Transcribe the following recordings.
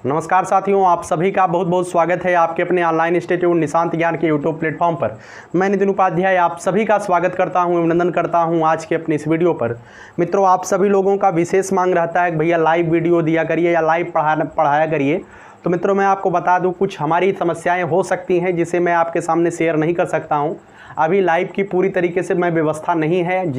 नमस्कार साथियों, आप सभी का बहुत बहुत स्वागत है आपके अपने ऑनलाइन इंस्टीट्यूट निशांत ज्ञान के यूट्यूब प्लेटफॉर्म पर। मैं नितिन उपाध्याय आप सभी का स्वागत करता हूं, अभिनंदन करता हूं आज के अपनी इस वीडियो पर। मित्रों, आप सभी लोगों का विशेष मांग रहता है कि भैया लाइव वीडियो दिया करिए या लाइव पढ़ाया करिए। तो मित्रों, मैं आपको बता दूँ, कुछ हमारी समस्याएँ हो सकती हैं जिसे मैं आपके सामने शेयर नहीं कर सकता हूँ। अभी लाइव की पूरी तरीके से मैं व्यवस्था नहीं है।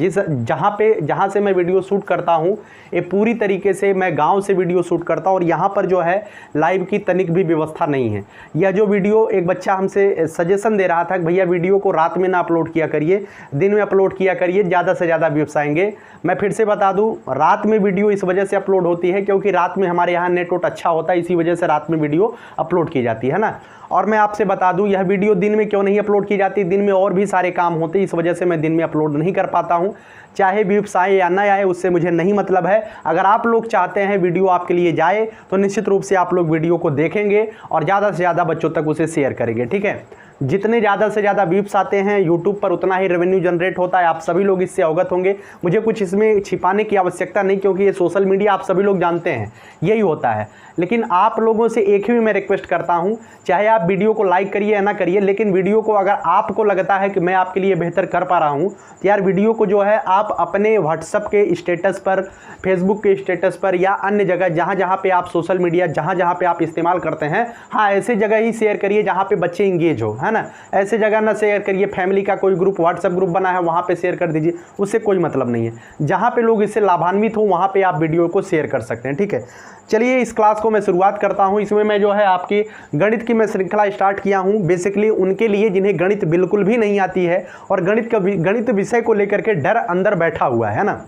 जहाँ से मैं वीडियो शूट करता हूँ, ये पूरी तरीके से मैं गांव से वीडियो शूट करता हूँ और यहाँ पर जो है लाइव की तनिक भी व्यवस्था नहीं है। यह जो वीडियो एक बच्चा हमसे सजेशन दे रहा था कि भैया वीडियो को रात में ना अपलोड किया करिए, दिन में अपलोड किया करिए, ज़्यादा से ज़्यादा व्यूज़ आएंगे। मैं फिर से बता दूँ, रात में वीडियो इस वजह से अपलोड होती है क्योंकि रात में हमारे यहाँ नेटवर्क अच्छा होता है, इसी वजह से रात में वीडियो अपलोड की जाती है ना। और मैं आपसे बता दूं, यह वीडियो दिन में क्यों नहीं अपलोड की जाती, दिन में और भी सारे काम होते हैं, इस वजह से मैं दिन में अपलोड नहीं कर पाता हूं। चाहे व्यूज़ आए या ना आए उससे मुझे नहीं मतलब है। अगर आप लोग चाहते हैं वीडियो आपके लिए जाए तो निश्चित रूप से आप लोग वीडियो को देखेंगे और ज़्यादा से ज़्यादा बच्चों तक उसे शेयर करेंगे, ठीक है। जितने ज़्यादा से ज़्यादा व्यूज़ आते हैं यूट्यूब पर उतना ही रेवेन्यू जनरेट होता है, आप सभी लोग इससे अवगत होंगे। मुझे कुछ इसमें छिपाने की आवश्यकता नहीं, क्योंकि ये सोशल मीडिया आप सभी लोग जानते हैं यही होता है। लेकिन आप लोगों से एक ही मैं रिक्वेस्ट करता हूं, चाहे आप वीडियो को लाइक करिए या ना करिए, लेकिन वीडियो को अगर आपको लगता है कि मैं आपके लिए बेहतर कर पा रहा हूं तो यार वीडियो को जो है आप अपने व्हाट्सएप के स्टेटस पर, फेसबुक के स्टेटस पर या अन्य जगह जहां पे आप सोशल मीडिया जहां पे आप इस्तेमाल करते हैं, हाँ ऐसे जगह ही शेयर करिए जहाँ पे बच्चे इंगेज हो, है ना। ऐसे जगह ना शेयर करिए, फैमिली का कोई ग्रुप व्हाट्सएप ग्रुप बना है वहाँ पे शेयर कर दीजिए, उससे कोई मतलब नहीं है। जहाँ पे लोग इससे लाभान्वित हो वहाँ पे आप वीडियो को शेयर कर सकते हैं, ठीक है। चलिए इस क्लास को मैं शुरुआत करता हूँ। इसमें मैं जो है आपकी गणित की मैं श्रृंखला स्टार्ट किया हूँ, बेसिकली उनके लिए जिन्हें गणित बिल्कुल भी नहीं आती है और गणित विषय को लेकर के डर अंदर बैठा हुआ है ना,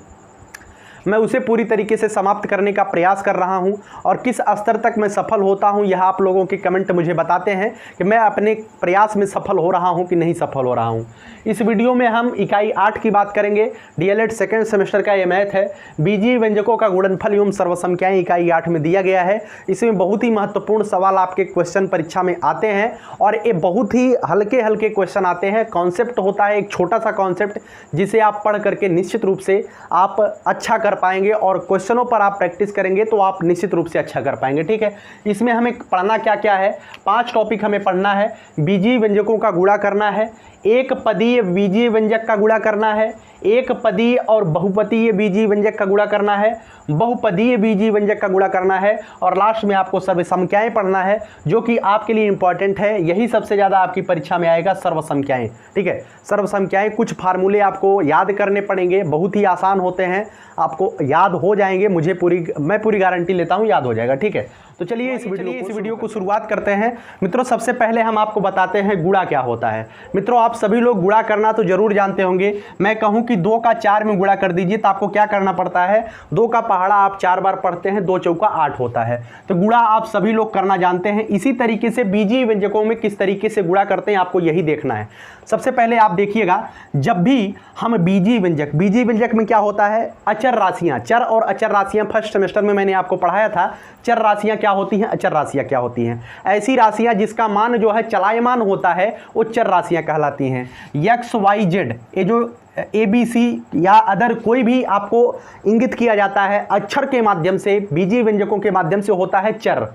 मैं उसे पूरी तरीके से समाप्त करने का प्रयास कर रहा हूं। और किस स्तर तक मैं सफल होता हूं यह आप लोगों के कमेंट मुझे बताते हैं कि मैं अपने प्रयास में सफल हो रहा हूं कि नहीं सफल हो रहा हूं। इस वीडियो में हम इकाई 8 की बात करेंगे। डीएलएड सेकेंड सेमेस्टर का ये मैथ है, बीजीय व्यंजकों का गुणनफल एवं सर्वसंख्याएं, इकाई 8 में दिया गया है। इसमें बहुत ही महत्वपूर्ण सवाल आपके क्वेश्चन परीक्षा में आते हैं और ये बहुत ही हल्के हल्के क्वेश्चन आते हैं। कॉन्सेप्ट होता है एक छोटा सा कॉन्सेप्ट, जिसे आप पढ़ करके निश्चित रूप से आप अच्छा कर पाएंगे और क्वेश्चनों पर आप प्रैक्टिस करेंगे तो आप निश्चित रूप से अच्छा कर पाएंगे, ठीक है। इसमें हमें पढ़ना क्या क्या है, 5 टॉपिक हमें पढ़ना है। बीजीय व्यंजकों का गुणा करना है, एक पदीय बीजीय व्यंजक का गुणा करना है, एक पदीय और बहुपदीय बीजीय व्यंजक का गुणा करना है, बहुपदीय बीजीय व्यंजक का गुणा करना है और लास्ट में आपको सर्वसंख्याएं पढ़ना है, जो कि आपके लिए इंपॉर्टेंट है। यही सबसे ज़्यादा आपकी परीक्षा में आएगा, सर्वसंख्याएं, ठीक है। सर्वसंख्याएं, कुछ फार्मूले आपको याद करने पड़ेंगे, बहुत ही आसान होते हैं, आपको याद हो जाएंगे। मैं पूरी गारंटी लेता हूं याद हो जाएगा, ठीक है। तो चलिए इस वीडियो को शुरुआत करते हैं। मित्रों, सबसे पहले हम आपको बताते हैं गुणा क्या होता है। मित्रों, आप सभी लोग गुणा करना तो जरूर जानते होंगे। मैं कहूं कि 2 का 4 में गुणा कर दीजिए तो आपको क्या करना पड़ता है, 2 का पहाड़ा आप 4 बार पढ़ते हैं, 2 चौका 8 होता है। तो गुणा आप सभी लोग करना जानते हैं। इसी तरीके से बीजीय व्यंजकों में किस तरीके से गुणा करते हैं आपको यही देखना है। सबसे पहले आप देखिएगा, जब भी हम बीजीय व्यंजक में क्या होता है, अचर राशियां, चर और अचर राशियां फर्स्ट सेमेस्टर में मैंने आपको पढ़ाया था। चर राशियां क्या होती हैं, अचर राशियां क्या होती हैं। ऐसी राशियां जिसका मान जो है चलायमान होता है वो चर राशियां कहलाती हैं। एक्स वाई जेड, ये जो ABC या अदर कोई भी आपको इंगित किया जाता है अक्षर के माध्यम से, बीजीय व्यंजकों के माध्यम से होता है चर।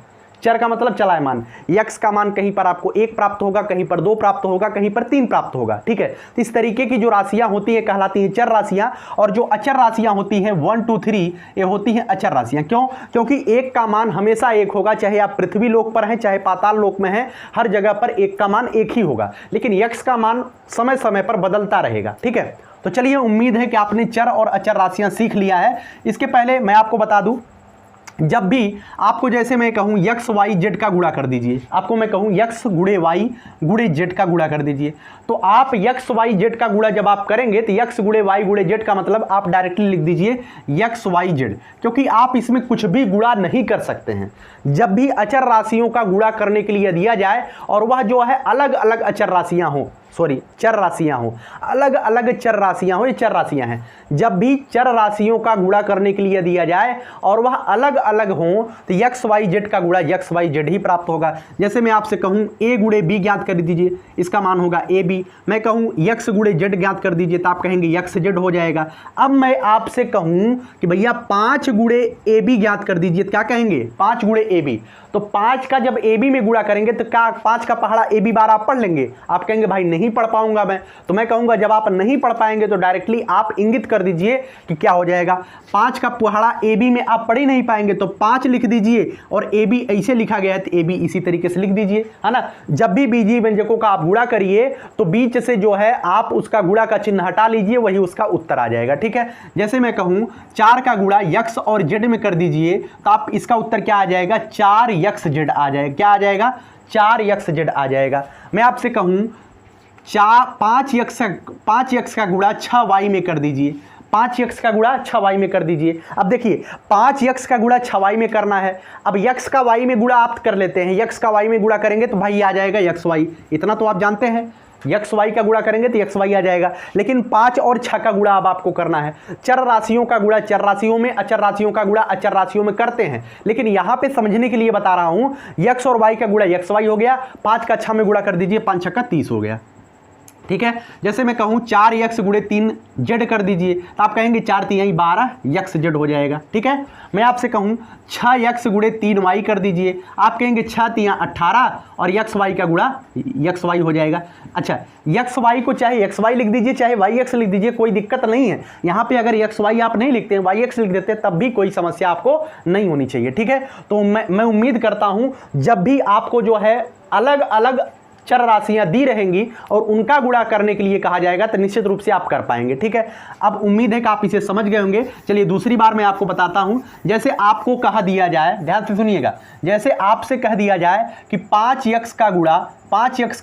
चर का मतलब चलायमान। यक्स का मान कहीं पर आपको 1 प्राप्त होगा, कहीं पर 2 प्राप्त होगा, कहीं पर 3 प्राप्त होगा, ठीक है। तो इस तरीके की जो राशियां होती हैं कहलाती हैं चर राशियां, और जो अचर राशियां होती हैं 1 2 3 ये होती हैं अचर राशियां। क्यों? क्योंकि 1 का मान हमेशा 1 होगा, चाहे आप पृथ्वी लोक पर हैं चाहे पाताल लोक में हैं, हर जगह पर 1 का मान 1 ही होगा। लेकिन यक्स का मान समय समय पर बदलता रहेगा, ठीक है। तो चलिए, उम्मीद है कि आपने चर और अचर राशियां सीख लिया है। इसके पहले मैं आपको बता दूं, जब भी आपको, जैसे मैं कहूँ यक्स वाई जेड का गुणा कर दीजिए, आपको मैं कहूँ यक्स गुणे वाई गुणे जेड का गुणा कर दीजिए, तो आप यक्स वाई जेड का गुणा जब आप करेंगे तो यक्स गुणे वाई गुणे जेड का मतलब आप डायरेक्टली लिख दीजिए यक्स वाई जेड, क्योंकि आप इसमें कुछ भी गुणा नहीं कर सकते हैं। जब भी अचर राशियों का गुणा करने के लिए दिया जाए और वह जो है अलग अलग अचर राशियां हों, सॉरी चर राशियां हो, अलग अलग चर राशियां हो, ये चर राशियां हैं। जब भी चर राशियों का गुणा करने के लिए दिया जाए और वह अलग अलग हो तो एक्स वाई जेड का गुणा एक्स वाई जेड ही प्राप्त होगा। जैसे मैं आपसे कहूं ए गुणे बी ज्ञात कर दीजिए, इसका मान होगा ए बी। मैं कहूं एक्स गुणे जेड ज्ञात कर दीजिए तो आप कहेंगे एक्स जेड हो जाएगा। अब मैं आपसे कहूं कि भैया 5 गुणे ए बी ज्ञात कर दीजिए, क्या कहेंगे 5 गुणे ए बी। तो 5 का जब ए बी में गुणा करेंगे तो क्या 5 का पहाड़ा ए बी बार आप पढ़ लेंगे? आप कहेंगे भाई नहीं पढ़ पाऊंगा मैं। तो मैं कहूंगा जब आप नहीं पढ़ पाएंगे तो डायरेक्टली आप इंगित कर दीजिए कि क्या हो जाएगा। 5 का पहाड़ा ए बी में आप पढ़ ही नहीं पाएंगे तो 5 लिख दीजिए, और ए बी ऐसे लिखा गया है तो ए बी इसी तरीके से लिख दीजिए, है ना। जब भी बीजीय व्यंजकों का आप गुणा करिए तो बीच से जो है आप उसका गुणा का चिन्ह हटा लीजिए, वही उसका उत्तर आ जाएगा, ठीक है। जैसे मैं कहूं 4 का गुणा यक्स और जेड में कर दीजिए तो आप इसका उत्तर क्या आ जाएगा? 4 यक्स जेड आ जाएगा। क्या आ जाएगा? 4 यक्स जेड आ जाएगा। मैं आपसे कहूं 5 यक्स का गुणा 6 वाई में कर दीजिए, 5 यक्स का गुणा 6 वाई में कर दीजिए। अब देखिए 5 यक्स का गुणा 6 वाई में करना है। अब यक्स का वाई में गुणा आप कर लेते हैं, यक्स का वाई में गुणा करेंगे तो भाई आ जाएगा यक्स वाई, इतना तो आप जानते हैं। यक्स वाई का गुणा करेंगे तो यक्स वाई आ जाएगा। लेकिन 5 और 6 का गुणा अब आपको करना है। चर राशियों का गुणा चर राशियों में, अचर राशियों का गुणा अचर राशियों में करते हैं, लेकिन यहां पे समझने के लिए बता रहा हूं। यक्स और वाई का गुणा यक्स वाई हो गया, 5 का 6 में गुणा कर दीजिए, 5 6 का 30 हो गया, ठीक है। जैसे मैं कहूं 4 यक्स गुणे 3 जेड कर दीजिए तो आप कहेंगे 4 3 12 यक्स जेड हो जाएगा, ठीक है। मैं आपसे कहूं 6 यक्स गुणे 3 वाई कर दीजिए, आप कहेंगे 6 3 18 और यक्स वाई का गुणा यक्स वाई हो जाएगा। अच्छा, यक्स वाई को चाहे एक्स वाई लिख दीजिए चाहे वाई एक्स लिख दीजिए, कोई दिक्कत नहीं है। यहाँ पे अगर एक्स वाई आप नहीं लिखते हैं, वाई एक्स लिख देते हैं, तब भी कोई समस्या आपको नहीं होनी चाहिए, ठीक है। तो मैं उम्मीद करता हूँ जब भी आपको जो है अलग अलग चर राशियां दी रहेंगी और उनका गुणा करने के लिए कहा जाएगा तो निश्चित रूप से आप कर पाएंगे, ठीक है। अब उम्मीद है कि आप इसे समझ गए होंगे। चलिए दूसरी बार मैं आपको बताता हूं। जैसे आपको कहा दिया जाए, ध्यान से सुनिएगा, जैसे आपसे कह दिया जाए कि 5 यक्स का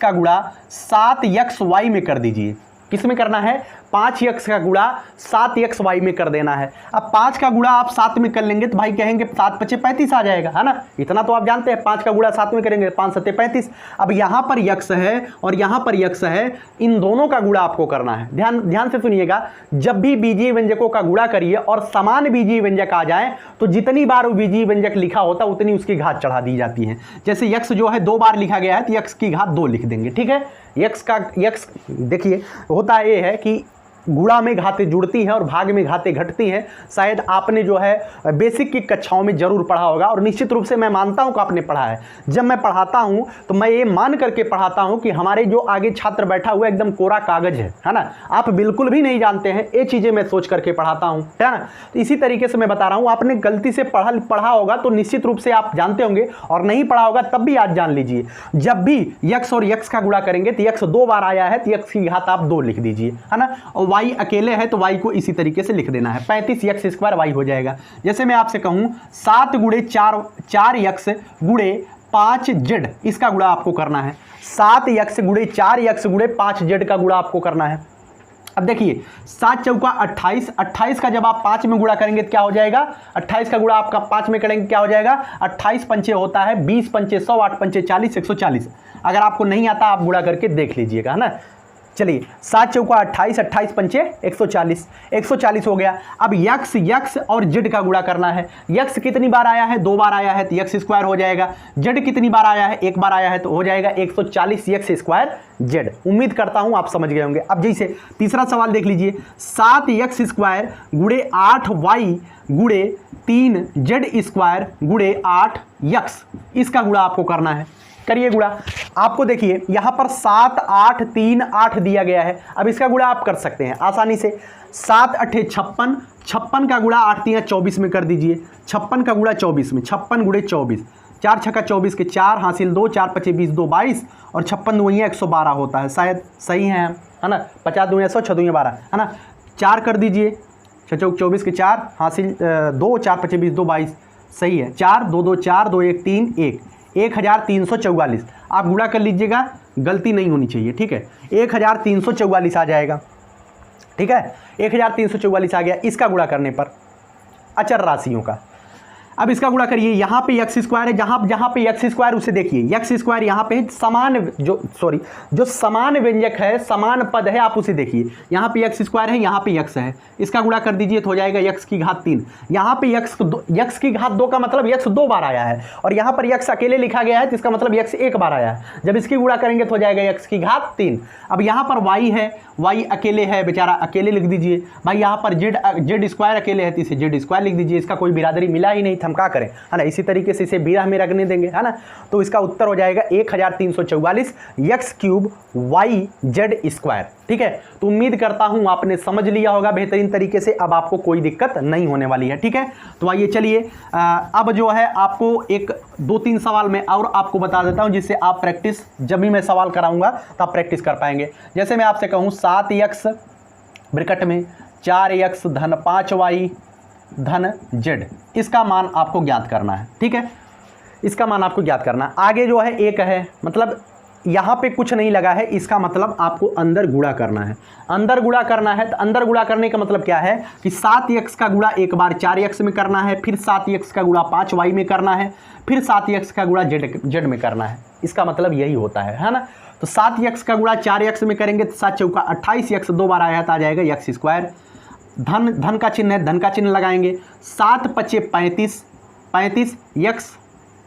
गुणा 7 यक्स वाई में कर दीजिए। किस में करना है? 5 यक्स का गुणा 7 यक्स वाई में कर देना है। अब 5 का गुणा आप 7 में कर लेंगे तो भाई कहेंगे 7 5 35 आ जाएगा, है ना। इतना तो आप जानते हैं, 5 का गुणा 7 में करेंगे 5 7 35। अब यहां पर यक्स है और यहां पर यक्स है, इन दोनों का गुणा आपको करना है। ध्यान से सुनिएगा, जब भी बीजीय व्यंजकों का गुणा करिए और समान बीजीय व्यंजक आ जाए तो जितनी बार वो बीजीय व्यंजक लिखा होता है उतनी उसकी घात चढ़ा दी जाती है। जैसे यक्स जो है 2 बार लिखा गया है तो यक्स की घात 2 लिख देंगे, ठीक है। यक्स देखिए होता ये है कि गुणा में घातें जुड़ती हैं और भाग में घातें घटती हैं। शायद आपने जो है बेसिक की कक्षाओं में जरूर पढ़ा होगा और निश्चित रूप से मैं मानता हूं कि आपने पढ़ा है। जब मैं पढ़ाता हूं तो मैं ये मान करके पढ़ाता हूं कि हमारे जो आगे छात्र बैठा हुआ एकदम कोरा कागज है ना। आप बिल्कुल भी नहीं जानते हैं, ये चीज़ें मैं सोच करके पढ़ाता हूं, है ना। तो इसी तरीके से मैं बता रहा हूं, आपने गलती से पढ़ा होगा तो निश्चित रूप से आप जानते होंगे, और नहीं पढ़ा होगा तब भी आज जान लीजिए। जब भी यक्स और यक्स का गुणा करेंगे तो यक्स 2 बार आया है तो यक्स की घात आप 2 लिख दीजिए, है ना। और वाई अकेले है तो वाई को इसी तरीके से लिख देना है, 35 यक्स स्क्वायर वाई हो जाएगा। जैसे मैं आपसे कहूं 7 गुणे 4 यक्स गुणे 5 जेड, इसका गुणा आपको करना है। 7 यक्स गुणे 4 यक्स गुणे 5 जेड का गुणा आपको करना है। अब देखिए 7 चौका 28, 28 का जब आप 5 में गुणा करेंगे तो क्या हो जाएगा? 28 का गुणा आपका 5 में करेंगे क्या हो जाएगा? 28 पंचे होता है 20 पंचे 100, 8 पंचे 40, 140। अगर आपको नहीं आता आप गुणा करके देख लीजिएगा, है ना। चलिए 7 चौका 28, 28 पंचे 140, 140 हो गया। अब यक्स और जेड का गुणा करना है। यक्स कितनी बार आया है? 2 बार आया है तो यक्स स्क्वायर हो जाएगा। जेड कितनी बार आया है? 1 बार आया है तो हो जाएगा 140 यक्स स्क्वायर जेड। उम्मीद करता हूं आप समझ गए होंगे। अब जैसे तीसरा सवाल देख लीजिए, 7 यक्स स्क्वायर गुणे 8 वाई गुणे 3 जेड स्क्वायर गुणे 8 यक्स, इसका गुणा आपको करना है। करिए गुणा। आपको देखिए यहां पर 7 8 3 8 दिया गया है। अब इसका गुणा आप कर सकते हैं आसानी से। 7 8 56, 56 का गुणा 8 3 24 में कर दीजिए। 56 का गुणा 24 में, 56 गुणे 24, 4 6 24 के 4 हासिल 2, 4 5 20 2 22 और 56 2 112 होता है। शायद सही है ना। 50 2 100, 6 2 12, है ना। 4 कर दीजिए, 6 चौक 24 के 4 हासिल 2, 4 5 20 2 22, सही है। 4 2 2 4 2 1 3 1, 1344। आप गुणा कर लीजिएगा, गलती नहीं होनी चाहिए, ठीक है। 1344 आ जाएगा, ठीक है। 1344 आ गया इसका गुणा करने पर अचर राशियों का। अब इसका गुणा करिए, यहाँ पे एक्स स्क्वायर है, जहाँ पे एक्स स्क्वायर उसे देखिए, एक्स स्क्वायर यहाँ पे समान जो समान व्यंजक है, समान पद है, आप उसे देखिए। यहाँ पे एक्स स्क्वायर है, यहाँ पे एक्स है, इसका गुणा कर दीजिए तो हो जाएगा एक्स की घात 3। यहाँ पे एक्स की घात 2 का मतलब एक्स 2 बार आया है, और यहाँ पर एक्स अकेले लिखा गया है तो इसका मतलब एक्स 1 बार आया है। जब इसकी गुणा करेंगे तो हो जाएगा एक्स की घात 3। अब यहाँ पर वाई है, वाई अकेले है बेचारा, अकेले लिख दीजिए भाई। यहाँ पर जेड स्क्वायर अकेले है तो इसे जेड स्क्वायर लिख दीजिए, इसका कोई बिरादरी मिला ही नहीं, हम क्या करें, है ना। इसी तरीके से इसे बिरह में रखने देंगे, है ना। तो इसका उत्तर हो जाएगा 1344 x cube y z square. ठीक है, तो उम्मीद करता हूं आपने समझ लिया होगा बेहतरीन तरीके से, अब आपको कोई दिक्कत नहीं होने वाली है। ठीक है, तो आइए चलिए अब जो है आपको एक 2-3 सवाल में और आपको बता देता हूं, जिससे आप प्रैक्टिस, जब भी मैं सवाल कराऊंगा तो आप प्रैक्टिस कर पाएंगे। जैसे मैं आपसे कहूं 7x ब्रैकेट में 4x धन 5y धन z, इसका मान आपको ज्ञात करना है। ठीक है, इसका मान आपको ज्ञात करना है। आगे जो है एक है, मतलब यहाँ पे कुछ नहीं लगा है, इसका मतलब आपको अंदर गुणा करना है। अंदर गुणा करना है तो अंदर गुणा करने का मतलब क्या है कि 7x का गुणा एक बार 4x में करना है, फिर 7x का गुणा 5y में करना है, फिर 7x का गुणा z में करना है। इसका मतलब यही होता है ना। तो 7x का गुणा 4x में करेंगे तो 7 चौका 28x 2 बार आया तो आ जाएगा एक्स स्क्वायर। धन का चिन्ह है, धन का चिन्ह लगाएंगे, 7 पचे 35 एक्स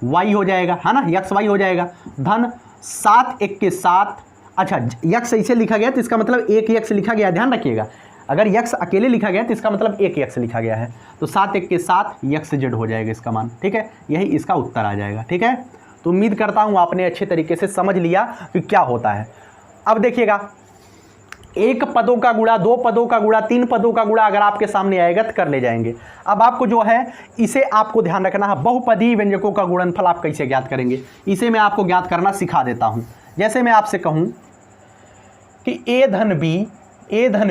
वाई हो जाएगा, है ना, एक्स वाई हो जाएगा। धन 7 1 के 7, अच्छा एक्स ऐसे लिखा गया तो इसका मतलब 1 एक्स लिखा गया, ध्यान रखिएगा। अगर एक्स अकेले लिखा गया तो इसका मतलब 1 एक्स लिखा गया है, तो 7 1 के 7 एक्स जेड हो जाएगा इसका मान। ठीक है, यही इसका उत्तर आ जाएगा। ठीक है, तो उम्मीद करता हूँ आपने अच्छे तरीके से समझ लिया कि क्या होता है। अब देखिएगा, 1 पदों का गुणा, 2 पदों का गुणा, 3 पदों का गुणा अगर आपके सामने आएगा तो कर ले जाएंगे। अब आपको जो है इसे आपको ध्यान रखना है, बहुपदी व्यंजकों का गुणनफल आप कैसे ज्ञात करेंगे, इसे मैं आपको ज्ञात करना सिखा देता हूं। जैसे मैं आपसे कहूं कि a धन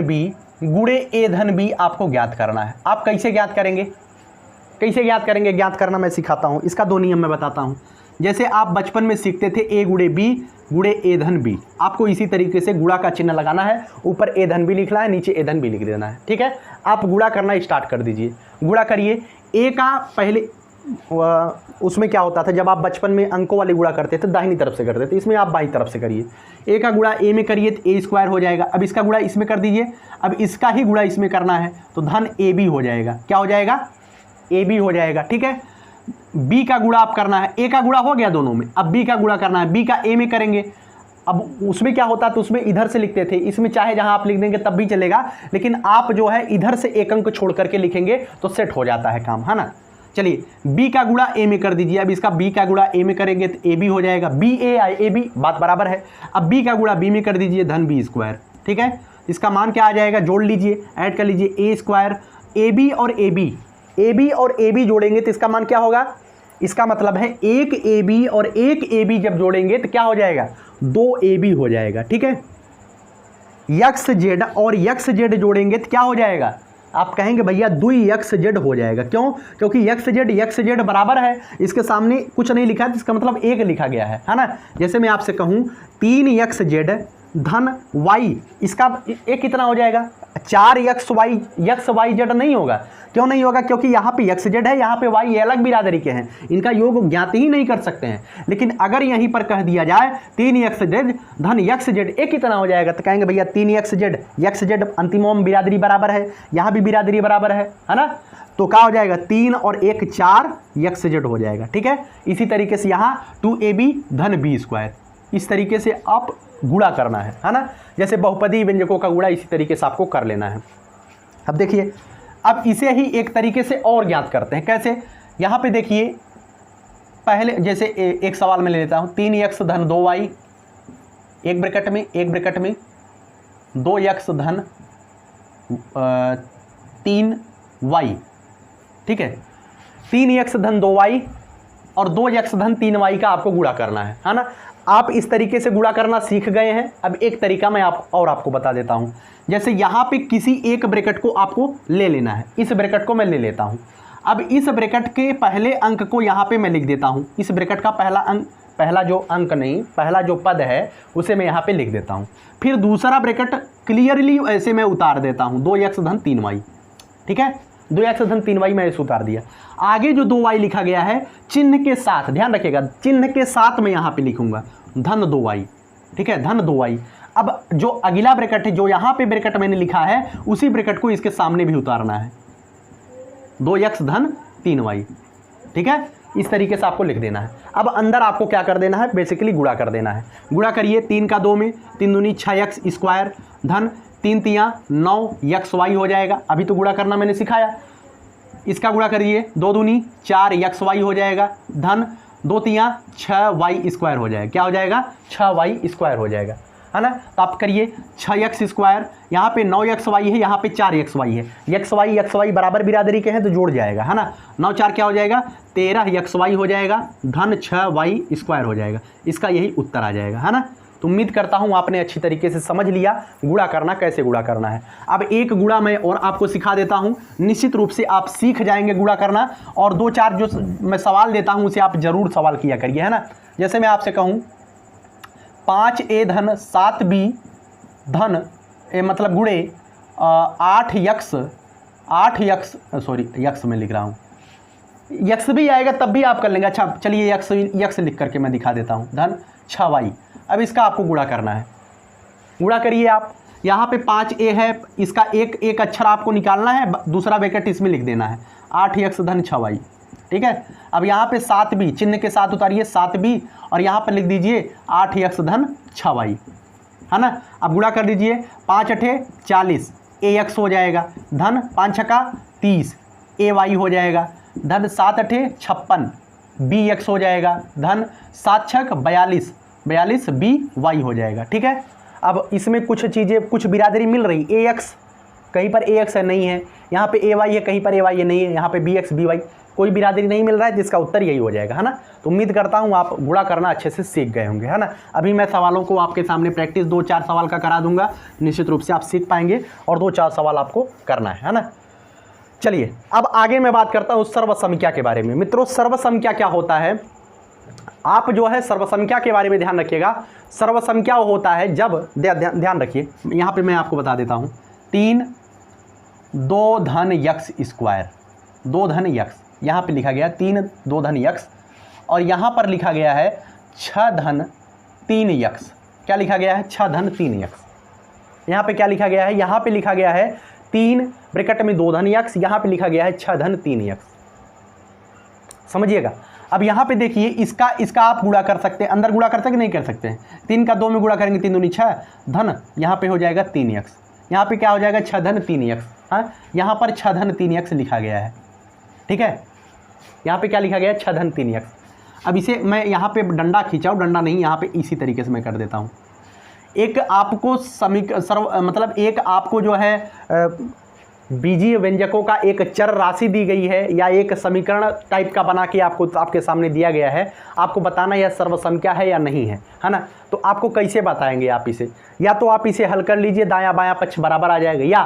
b गुणे a धन b आपको ज्ञात करना है। आप कैसे ज्ञात करेंगे, ज्ञात करना मैं सिखाता हूं। इसका 2 नियम मैं बताता हूं। जैसे आप बचपन में सीखते थे a गुणे b गुणे a धन b, आपको इसी तरीके से गुणा का चिन्ह लगाना है, ऊपर a धन b लिखना है, नीचे a धन b लिख देना है। ठीक है, आप गुणा करना स्टार्ट कर दीजिए। गुणा करिए, a का पहले उसमें क्या होता था, जब आप बचपन में अंकों वाली गुणा करते थे दाहिनी तरफ से करते थे, इसमें आप बाईं तरफ से करिए। a का गुणा a में करिए तो a स्क्वायर हो जाएगा। अब इसका गुणा इसमें कर दीजिए, अब इसका ही गुणा इसमें करना है तो धन ab हो जाएगा। क्या हो जाएगा, ab हो जाएगा। ठीक है, b का गुणा आप करना है, a का गुणा हो गया दोनों में, अब b का गुणा करना है, b का a में करेंगे। अब उसमें क्या होता तो उसमें इधर से लिखते थे, इसमें चाहे जहां आप लिख देंगे तब भी चलेगा, लेकिन आप जो है इधर से एक अंक छोड़ करके लिखेंगे तो सेट हो जाता है काम, है ना। चलिए b का गुणा a में कर दीजिए। अब इसका b का गुणा a में करेंगे तो ab हो जाएगा, b बात बराबर है। अब b का गुणा b में कर दीजिए, धन b स्क्वायर। ठीक है, इसका मान क्या आ जाएगा, जोड़ लीजिए, ऐड कर लीजिए, a स्क्वायर। ab और ab जोड़ेंगे तो इसका मान क्या होगा, इसका मतलब है 1 ab और 1 ab जब जोड़ेंगे तो क्या हो जाएगा, 2 ab हो जाएगा। ठीक है, एक्स जेड और एक्स जेड जोड़ेंगे तो क्या हो जाएगा, आप कहेंगे भैया 2 एक्स जेड हो जाएगा। क्यों, क्योंकि एक्स जेड बराबर है, इसके सामने कुछ नहीं लिखा है तो इसका मतलब 1 लिखा गया है ना। जैसे मैं आपसे कहूँ 3 एक्स जेड धन y, इसका एक कितना हो जाएगा, 4 एक्स वाई जेड नहीं होगा। क्यों नहीं होगा, क्योंकि यहाँ पे एक्स जेड है, यहाँ पे वाई अलग बिरादरी के हैं, इनका योग ज्ञात ही नहीं कर सकते हैं। लेकिन अगर यहीं पर कह दिया जाए 3 एक्स जेड धन एक्स जेड, एक कितना हो जाएगा, तो कहेंगे भैया 3 एक्स जेड अंतिमों बिरादरी बराबर है, यहाँ भी बिरादरी बराबर है ना। तो क्या हो जाएगा, 3 और 1 4 एक्स जेड हो जाएगा। ठीक है, इसी तरीके से यहाँ 2ab धन b स्क्वायर, इस तरीके से आप गुणा करना है ना। जैसे बहुपदी व्यंजकों का गुणा इसी तरीके से आपको कर लेना है। अब देखिए, अब इसे ही एक तरीके से और ज्ञात करते हैं। कैसे, यहाँ पे देखिए, पहले जैसे एक सवाल में ले लेता हूँ, 3x धन 2y, एक ब्रैकेट में 2x धन 3y। ठीक है, 3x धन 2y और 2x धन 3y का आपको गुणा करना है ना। आप इस तरीके से गुणा करना सीख गए हैं। अब एक तरीका मैं आपको बता देता हूं। जैसे यहां पे किसी एक ब्रैकेट को आपको ले लेना है, इस ब्रैकेट को मैं ले लेता हूं। अब इस ब्रैकेट के पहले अंक को यहां पे मैं लिख देता हूं, इस ब्रैकेट का पहला जो पद है उसे मैं यहां पे लिख देता हूं। फिर दूसरा ब्रैकेट क्लियरली ऐसे मैं उतार देता हूं, 2x धन 3y। ठीक है, 2x धन 3y मैं इसे उतार दिया। आगे जो 2y लिखा गया है चिन्ह के साथ, ध्यान रखिएगा, चिन्ह के साथ मैं यहाँ पे लिखूंगा धन 2y, ठीक है, धन 2y। अब जो अगला ब्रैकेट है, जो यहाँ पे ब्रैकेट मैंने लिखा है, उसी ब्रैकेट को इसके सामने भी उतारना है, 2x धन 3y, ठीक है, इस तरीके से आपको लिख देना है। अब अंदर आपको क्या कर देना है, बेसिकली गुणा कर देना है। गुणा करिए, 3 का 2 में, 3 दूनी 6x स्क्वायर धन 3 तियाँ 9xy हो जाएगा। अभी तो गुणा करना मैंने सिखाया। इसका गुणा करिए, 2 दूनी 4xy हो जाएगा धन 2 तियाँ 6y स्क्वायर हो जाएगा। क्या हो जाएगा, 6y स्क्वायर हो जाएगा, है ना। तो आप करिए 6x स्क्वायर, यहाँ पे 9xy है, यहाँ पे 4xy है, xy बराबर बिरादरी के हैं तो जोड़ जाएगा, है ना। 9 4 क्या हो जाएगा, 13xy हो जाएगा धन 6y स्क्वायर हो जाएगा। इसका यही उत्तर आ जाएगा, है ना। तो उम्मीद करता हूँ आपने अच्छी तरीके से समझ लिया गुणा करना, कैसे गुणा करना है। अब एक गुणा मैं और आपको सिखा देता हूँ, निश्चित रूप से आप सीख जाएंगे गुणा करना। और 2-4 जो मैं सवाल देता हूँ उसे आप जरूर सवाल किया करिए, है ना। जैसे मैं आपसे कहूँ 5a धन 7b धन मतलब गुणे 8x सॉरी यक्स में लिख रहा हूँ, यक्स भी आएगा तब भी आप कर लेंगे। अच्छा चलिए यक्स लिख करके मैं दिखा देता हूँ, धन 6y। अब इसका आपको गुणा करना है, गुणा करिए आप। यहाँ पे 5a है, इसका एक अक्षर आपको निकालना है, दूसरा ब्रैकेट इसमें लिख देना है, 8x धन 6y, ठीक है। अब यहाँ पे 7b चिन्ह के साथ उतारिए 7b, और यहाँ पर लिख दीजिए 8x धन 6y, है ना। अब गुणा कर दीजिए, 5 8 40 ax हो जाएगा धन 5 6 30 ay हो जाएगा धन 7 8 56 bx हो जाएगा धन 7 6 42 by हो जाएगा, ठीक है। अब इसमें कुछ चीज़ें, कुछ बिरादरी मिल रही, ax कहीं पर ax है नहीं है, यहाँ पे ay है, कहीं पर ay है नहीं है, यहाँ पे bx by कोई बिरादरी नहीं मिल रहा है, जिसका उत्तर यही हो जाएगा, है ना। तो उम्मीद करता हूँ आप गुणा करना अच्छे से सीख गए होंगे, है ना। अभी मैं सवालों को आपके सामने प्रैक्टिस 2-4 सवाल का करा दूंगा, निश्चित रूप से आप सीख पाएंगे, और 2-4 सवाल आपको करना है ना। चलिए अब आगे मैं बात करता हूँ सर्वसंख्या के बारे में। मित्रों सर्वसंख्या क्या होता है, आप जो है सर्वसंख्या के बारे में ध्यान रखिएगा। सर्वसंख्या होता है जब, ध्यान रखिए, यहाँ पे मैं आपको बता देता हूँ, 3 2 धन x स्क्वायर, 2 धन x, यहाँ पे लिखा गया 3 2 धन x, और यहाँ पर लिखा गया है 6 धन 3x। क्या लिखा गया है, 6 धन 3x। यहाँ पे क्या लिखा गया है, यहाँ पे लिखा गया है 3 ब्रैकेट में 2 धन x, यहाँ पे लिखा गया है 6 धन 3x, समझिएगा। अब यहाँ पे देखिए, इसका आप गुणा कर सकते हैं, अंदर गुणा कर सकते नहीं कर सकते हैं। 3 का 2 में गुणा करेंगे, 3 दूनी 6 धन, यहाँ पे हो जाएगा 3x, यहाँ पे क्या हो जाएगा 6 धन 3x, हाँ यहाँ पर 6 धन 3x लिखा गया है, ठीक है। यहाँ पे क्या लिखा गया है, 6 धन 3x। अब इसे मैं यहाँ पे डंडा खींचाऊँ, डंडा नहीं, यहाँ पे इसी तरीके से मैं कर देता हूँ। एक आपको मतलब एक आपको जो है बीजीय व्यंजकों का एक चर राशि दी गई है, या एक समीकरण टाइप का बना के आपको आपके सामने दिया गया है, आपको बताना यह सर्वसंख्या है या नहीं है ना। तो आपको कैसे बताएंगे आप इसे, या तो आप इसे हल कर लीजिए, दायां बायां पक्ष बराबर आ जाएगा, या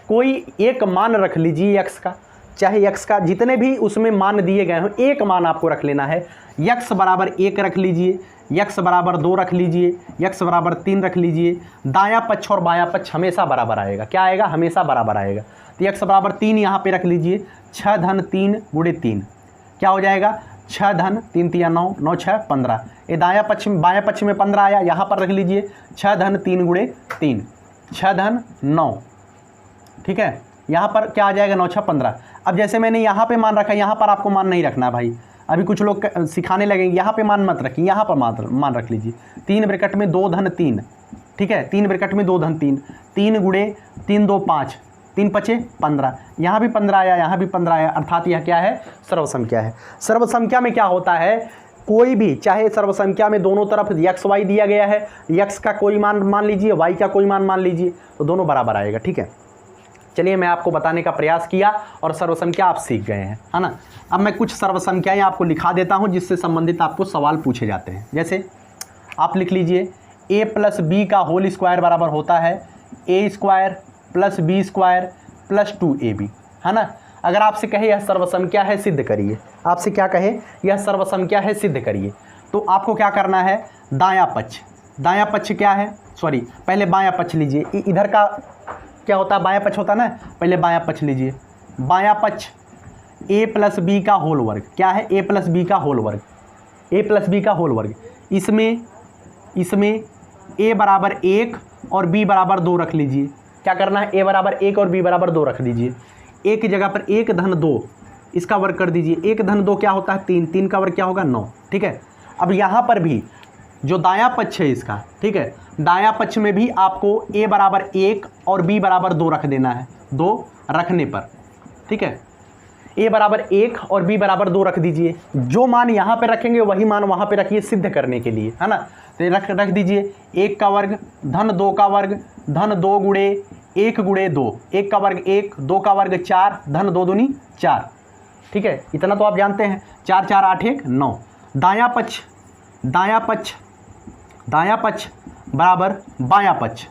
कोई एक मान रख लीजिए x का, चाहे x का जितने भी उसमें मान दिए गए हों, एक मान आपको रख लेना है। x बराबर 1 रख लीजिए, x बराबर 2 रख लीजिए, x बराबर 3 रख लीजिए। दायां पक्ष और बायां पक्ष हमेशा बराबर आएगा, क्या आएगा, हमेशा बराबर आएगा। तो x बराबर 3 यहाँ पे रख लीजिए, 6 धन 3 गुणे 3 क्या हो जाएगा, 6 धन 3 3 9 9 6 15। ये दायां पक्ष में, बायां पक्ष में 15 आया, यहाँ पर रख लीजिए 6 धन 3 गुणे 3, 6 धन 9, ठीक है। यहाँ पर क्या आ जाएगा, 9 6 15। अब जैसे मैंने यहाँ पे मान रखा है, यहाँ पर आपको मान नहीं रखना भाई, अभी कुछ लोग सिखाने लगेंगे, यहाँ पे मान मत रखिए, यहाँ पर मान रख लीजिए। 3 ब्रैकेट में 2 धन 3, ठीक है, 3 ब्रैकेट में 2 धन 3, 3 गुणे 3 2 5, 3 5 15, यहाँ भी 15 आया, यहाँ भी 15 आया, अर्थात यह क्या है, सर्वसंख्या है। सर्वसंख्या में क्या होता है, कोई भी, चाहे सर्वसंख्या में दोनों तरफ x y दिया गया है, x का कोई मान मान लीजिए, y का कोई मान मान लीजिए, तो दोनों बराबर आएगा, ठीक है। चलिए मैं आपको बताने का प्रयास किया और सर्वसंख्या आप सीख गए हैं, है ना। अब मैं कुछ सर्वसंख्याएं आपको लिखा देता हूं जिससे संबंधित आपको सवाल पूछे जाते हैं। जैसे आप लिख लीजिए, a प्लस बी का होल स्क्वायर बराबर होता है a square plus b square plus 2ab, है ना। अगर आपसे कहे यह सर्वसंख्या है, सिद्ध करिए, आपसे क्या कहे यह सर्वसंख्या है, सिद्ध करिए, तो आपको क्या करना है, दायां पक्ष क्या है, सॉरी पहले बायां पक्ष लीजिए, इधर का क्या होता है, बायां पक्ष होता है ना, पहले बायां पक्ष लीजिए, बायां पक्ष a प्लस बी का होल वर्ग, क्या है a प्लस बी का होल वर्ग, a प्लस बी का होल वर्ग। इसमें a बराबर 1 और b बराबर 2 रख लीजिए। क्या करना है, a बराबर 1 और b बराबर 2 रख दीजिए। एक की जगह पर 1 धन 2 इसका वर्ग कर दीजिए। 1 धन 2 क्या होता है 3, 3 का वर्ग क्या होगा 9। ठीक है, अब यहाँ पर भी जो दायां पक्ष है इसका, ठीक है, दायां पक्ष में भी आपको a बराबर 1 और b बराबर 2 रख देना है। 2 रखने पर, ठीक है, a बराबर 1 और b बराबर 2 रख दीजिए। जो मान यहाँ पे रखेंगे वही मान वहाँ पे रखिए सिद्ध करने के लिए, है ना। तो रख दीजिए 1 का वर्ग धन 2 का वर्ग धन 2 गुणे 1 गुणे 2, 1 का वर्ग 1, 2 का वर्ग 4 धन 2 दूनी 4। ठीक है, इतना तो आप जानते हैं। 4 4 8 1 9। दायां पक्ष बराबर बायां पक्ष,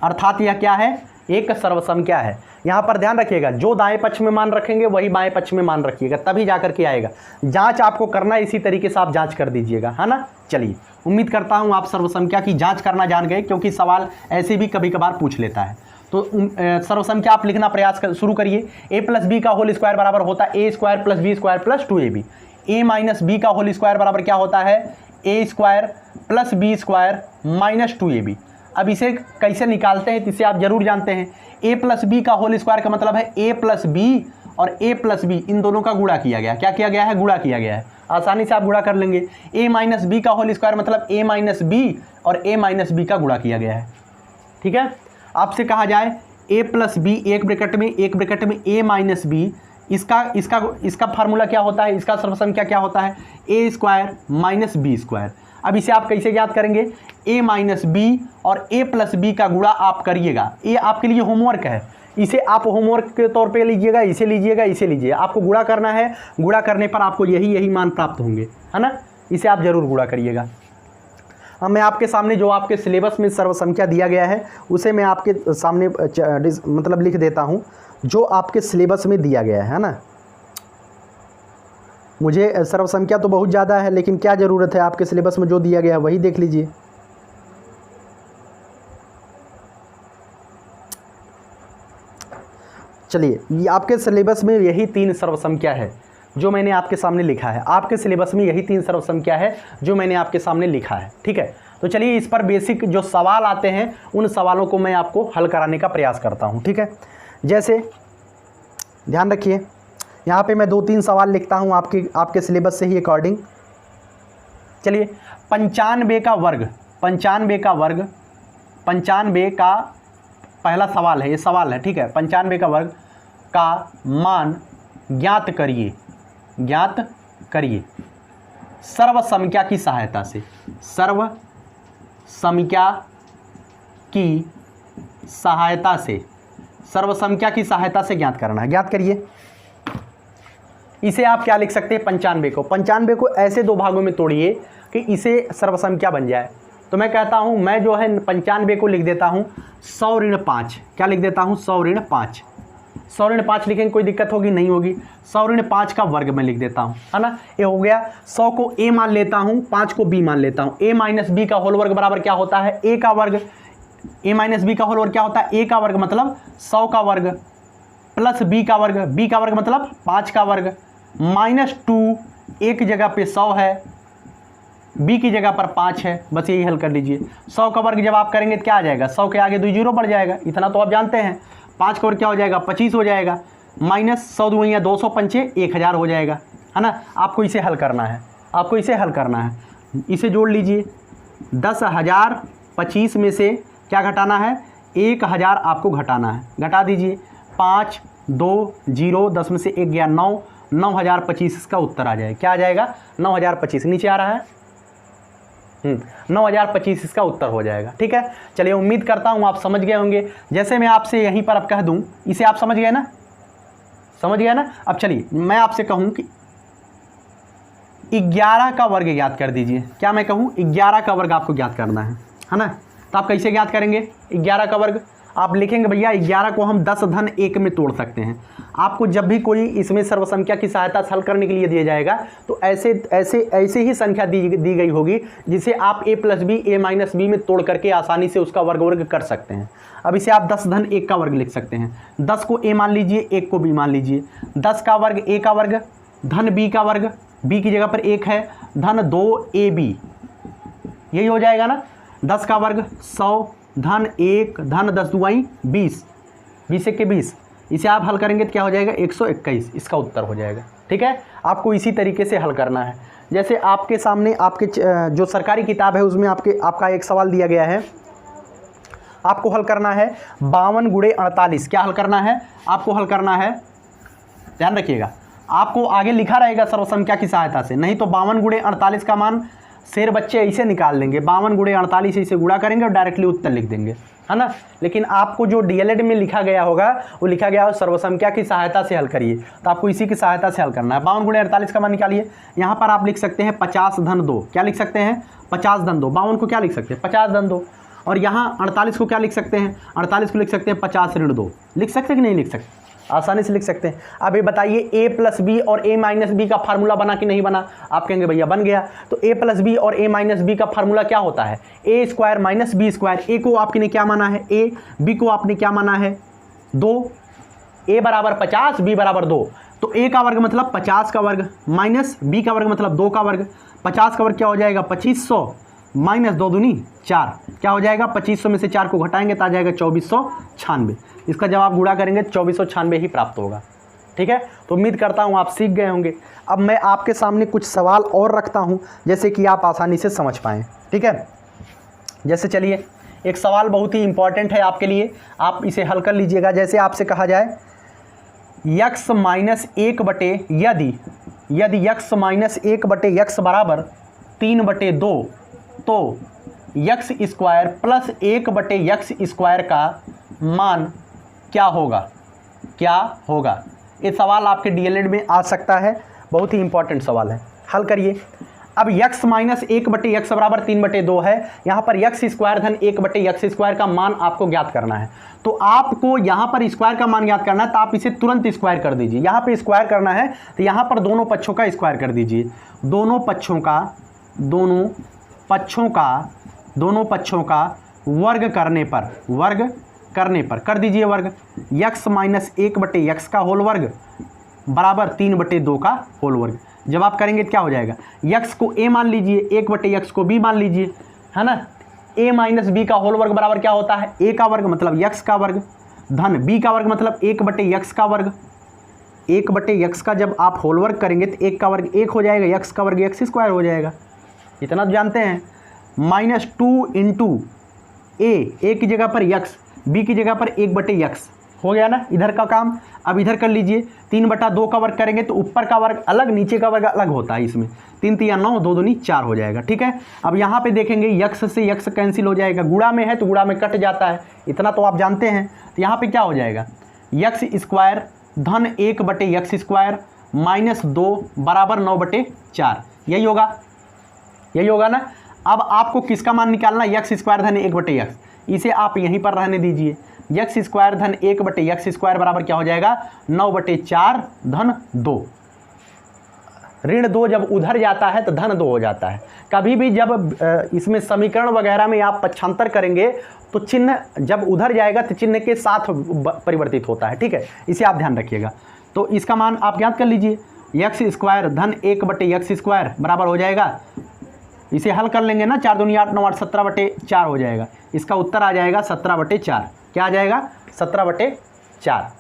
अर्थात यह क्या है, एक सर्वसम क्या है। यहाँ पर ध्यान रखिएगा, जो दाएं पक्ष में मान रखेंगे वही बाएं पक्ष में मान रखिएगा, तभी जाकर के आएगा। जांच आपको करना है, इसी तरीके से आप जांच कर दीजिएगा, है ना। चलिए, उम्मीद करता हूँ आप सर्वसंख्या की जांच करना जान गए, क्योंकि सवाल ऐसे भी कभी कभार पूछ लेता है। तो सर्वसंख्या आप लिखना प्रयास शुरू करिए। a प्लस बी का होल स्क्वायर बराबर होता है a square plus b square plus 2ab। a minus b का होल स्क्वायर बराबर क्या होता है, a square plus b square minus 2ab। अब इसे कैसे निकालते हैं इसे आप जरूर जानते हैं। a प्लस बी का होल स्क्वायर का मतलब है a प्लस बी और a प्लस बी इन दोनों का गुणा किया गया। क्या किया गया है, गुणा किया गया है। आसानी से आप गुणा कर लेंगे। a माइनस बी का होल स्क्वायर मतलब a माइनस बी और a माइनस बी का गुणा किया गया है। ठीक है, आपसे कहा जाए a प्लस बी एक ब्रैकेट में a माइनस बी, इसका फार्मूला क्या होता है, इसका सर्वसंख्या क्या होता है, a square minus B square. अब इसे आप कैसे ज्ञात करेंगे, a माइनस बी और a प्लस बी का गुणा आप करिएगा। ये आपके लिए होमवर्क है, इसे आप होमवर्क के तौर पे लीजिएगा, इसे लीजिए। आपको गुणा करना है, गुणा करने पर आपको यही मान प्राप्त होंगे, है ना। इसे आप जरूर गुणा करिएगा। अब मैं आपके सामने जो आपके सिलेबस में सर्वसंख्या दिया गया है उसे मैं आपके सामने मतलब लिख देता हूँ, जो आपके सिलेबस में दिया गया है ना। मुझे सर्वसंख्या तो बहुत ज़्यादा है, लेकिन क्या ज़रूरत है, आपके सिलेबस में जो दिया गया है वही देख लीजिए। चलिए, ये आपके सिलेबस में यही 3 सर्वसंख्या है जो मैंने आपके सामने लिखा है। आपके सिलेबस में यही 3 सर्वसंख्या है जो मैंने आपके सामने लिखा है। ठीक है, तो चलिए इस पर बेसिक जो सवाल आते हैं उन सवालों को मैं आपको हल कराने का प्रयास करता हूँ। ठीक है, जैसे ध्यान रखिए, यहाँ पे मैं 2-3 सवाल लिखता हूँ आपके सिलेबस से ही अकॉर्डिंग। चलिए, 95 का पहला सवाल है, ये सवाल है। ठीक है, 95 का वर्ग का मान ज्ञात करिए सर्वसंख्या की सहायता से। सर्वसंख्या की सहायता से ज्ञात करना है। ज्ञात करिए। इसे आप क्या लिख सकते हैं, 95 को ऐसे 2 भागों में तोड़िए कि इसे सर्वसंख्या बन जाए। तो मैं कहता हूं, मैं जो है 95 को लिख देता हूं 100 ऋण 5। क्या लिख देता हूं, 100 ऋण 5। 100 ऋण 5 लिखेंगे, कोई दिक्कत होगी, नहीं होगी। 100 ऋण 5 का वर्ग मैं लिख देता हूं, है ना। ये हो गया। 100 को a मान लेता हूं, 5 को b मान लेता हूं। a माइनस बी का होल वर्ग बराबर क्या होता है, a का वर्ग। a माइनस बी का होल वर्ग क्या होता है, a का वर्ग मतलब 100 का वर्ग प्लस b का वर्ग मतलब 5 का वर्ग माइनस 2। एक जगह पे 100 है, b की जगह पर 5 है, बस यही हल कर लीजिए। 100 का वर्ग जब आप करेंगे तो क्या आ जाएगा, 100 के आगे 2 जीरो बढ़ जाएगा, इतना तो आप जानते हैं। 5 का वर्ग क्या हो जाएगा, 25 हो जाएगा, माइनस 100 दूनिया 200 पंचे 1000 हो जाएगा, है ना। आपको इसे हल करना है, इसे जोड़ लीजिए। 10,000 25 में से क्या घटाना है, 1000 आपको घटाना है, घटा दीजिए। 5 2 0, 10 में से 1 गया 9, 9025 इसका उत्तर आ जाएगा। क्या आ जाएगा, 9025 नीचे आ रहा है, 9025 इसका उत्तर हो जाएगा। ठीक है, चलिए, उम्मीद करता हूं आप समझ गए होंगे। जैसे मैं आपसे यहीं पर अब कह दूं, इसे आप समझ गए ना। अब चलिए मैं आपसे कहूं कि 11 का वर्ग ज्ञात कर दीजिए। क्या मैं कहूं, 11 का वर्ग आपको ज्ञात करना है ना। तो आप कैसे ज्ञात करेंगे 11 का वर्ग, आप लिखेंगे भैया 11 को हम 10 धन 1 में तोड़ सकते हैं। आपको जब भी कोई इसमें सर्वसंख्या की सहायता से हल करने के लिए दिया जाएगा तो ऐसे ही संख्या दी गई होगी जिसे आप a plus b a minus b में तोड़ करके आसानी से उसका वर्ग कर सकते हैं। अब इसे आप 10 धन 1 का वर्ग लिख सकते हैं। 10 को a मान लीजिए, 1 को b मान लीजिए। 10 का वर्ग a का वर्ग धन b का वर्ग, b की जगह पर 1 है, धन 2ab, यही हो जाएगा ना। 10 का वर्ग 100 धन 1 धन 10 दुआई 20, 20 के 20, इसे आप हल करेंगे तो क्या हो जाएगा 121, इसका उत्तर हो जाएगा। ठीक है, आपको इसी तरीके से हल करना है। जैसे आपके सामने आपके जो सरकारी किताब है उसमें आपका एक सवाल दिया गया है, आपको हल करना है 52 गुणे 48। क्या हल करना है? आपको हल करना है, ध्यान रखिएगा, आपको आगे लिखा रहेगा सर्वसंख्या की सहायता से, नहीं तो 52 गुणे 48 का मान शेर बच्चे ऐसे निकाल लेंगे, 52 गुणे 48 इसे गुणा करेंगे और डायरेक्टली उत्तर लिख देंगे, है ना। लेकिन आपको जो डीएलएड में लिखा गया होगा वो लिखा गया हो सर्वसंख्या की सहायता से हल करिए, तो आपको इसी की सहायता से हल करना है। 52 गुणे 48 का मान निकालिए। यहाँ पर आप लिख सकते हैं 50 धन 2। क्या लिख सकते हैं? 50 धन 2। 52 को क्या लिख सकते हैं? 50 धन 2। और यहाँ 48 को क्या लिख सकते हैं? 48 को लिख सकते हैं 50 ऋण 2। लिख सकते हैं कि नहीं लिख सकते? आसानी से लिख सकते हैं। अब ये बताइए a प्लस बी और a माइनस बी का फार्मूला बना कि नहीं बना? आप कहेंगे भैया बन गया। तो a प्लस बी और a माइनस बी का फार्मूला क्या होता है? a square minus B square. a को आपने क्या माना है? a, b को आपने क्या माना है? 2। a बराबर 50, b बराबर 2। तो a का वर्ग मतलब 50 का वर्ग माइनस b का वर्ग मतलब 2 का वर्ग। 50 का वर्ग क्या हो जाएगा? 2500 माइनस 2 दूनी 4, क्या हो जाएगा? 2500 में से 4 को घटाएंगे तो आ जाएगा 2496। इसका जब आप गुणा करेंगे 2496 ही प्राप्त होगा। ठीक है, तो उम्मीद करता हूँ आप सीख गए होंगे। अब मैं आपके सामने कुछ सवाल और रखता हूँ जैसे कि आप आसानी से समझ पाएँ। ठीक है, जैसे चलिए एक सवाल बहुत ही इंपॉर्टेंट है आपके लिए, आप इसे हल कर लीजिएगा। जैसे आपसे कहा जाए यक्स माइनस 1 बटे यदि यक्स माइनस 1 बटे यक्स बराबर 3/2 तो यक्स स्क्वायर प्लस 1 बटे यक्स स्क्वायर का मान क्या होगा? क्या होगा? ये सवाल आपके डीएलएड में आ सकता है, बहुत ही इंपॉर्टेंट सवाल है, हल करिए। अब यक्स माइनस 1 बटे यक्स बराबर 3/2 है, यहाँ पर यक्स स्क्वायर धन 1 बटे यक्स स्क्वायर का मान आपको ज्ञात करना है। तो आपको यहाँ पर स्क्वायर का मान ज्ञात करना है तो आप इसे तुरंत स्क्वायर कर दीजिए। यहाँ पे स्क्वायर करना है तो यहाँ पर दोनों पक्षों का स्क्वायर कर दीजिए। दोनों पक्षों का वर्ग करने पर कर दीजिए वर्ग। यक्स माइनस 1 बटे यक्स का होल वर्ग बराबर 3/2 का होल वर्ग। जब आप करेंगे तो क्या हो जाएगा? यक्स को a मान लीजिए, 1 बटे यक्स को b मान लीजिए, है ना। a माइनस बी का होल वर्ग बराबर क्या होता है? a का वर्ग मतलब यक्स का वर्ग धन b का वर्ग मतलब 1 बटे यक्स का वर्ग। 1 बटे यक्स का जब आप होल वर्ग करेंगे तो 1 का वर्ग 1 हो जाएगा, यक्स का वर्ग यक्स स्क्वायर हो जाएगा, इतना तो जानते हैं। माइनस 2 इंटू a की जगह पर यक्स, b की जगह पर 1 बटे यक्स, हो गया ना इधर का काम। अब इधर कर लीजिए, 3/2 का वर्ग करेंगे तो ऊपर का वर्ग अलग नीचे का वर्ग अलग होता है इसमें। 3 3 9, 2 दूनी 4 हो जाएगा। ठीक है, अब यहाँ पे देखेंगे यक्स से यक्स कैंसिल हो जाएगा, गुणा में है तो गुणा में कट जाता है, इतना तो आप जानते हैं। तो यहाँ पे क्या हो जाएगा? यक्स स्क्वायर धन 1 बटे यक्स स्क्वायर माइनस 2 बराबर 9/4, यही होगा ना। अब आपको किसका मान निकालना? यक्स स्क्वायर धन 1 बटे यक्स, इसे आप यहीं पर रहने दीजिए। यक्स स्क्वायर धन 1 बटे यक्स स्क्वायर बराबर क्या हो जाएगा? 9/4 धन 2। ऋण 2 जब उधर जाता है तो धन 2 हो जाता है। कभी भी जब इसमें समीकरण वगैरह में आप पक्षांतर करेंगे तो चिन्ह जब उधर जाएगा तो चिन्ह के साथ परिवर्तित होता है। ठीक है, इसे आप ध्यान रखिएगा। तो इसका मान आप ज्ञात कर लीजिए। यक्स स्क्वायर धन 1 बटे यक्स स्क्वायर बराबर हो जाएगा, इसे हल कर लेंगे ना, 4 दूनी 8 9 8 17/4 हो जाएगा। इसका उत्तर आ जाएगा 17/4। क्या आ जाएगा? 17/4।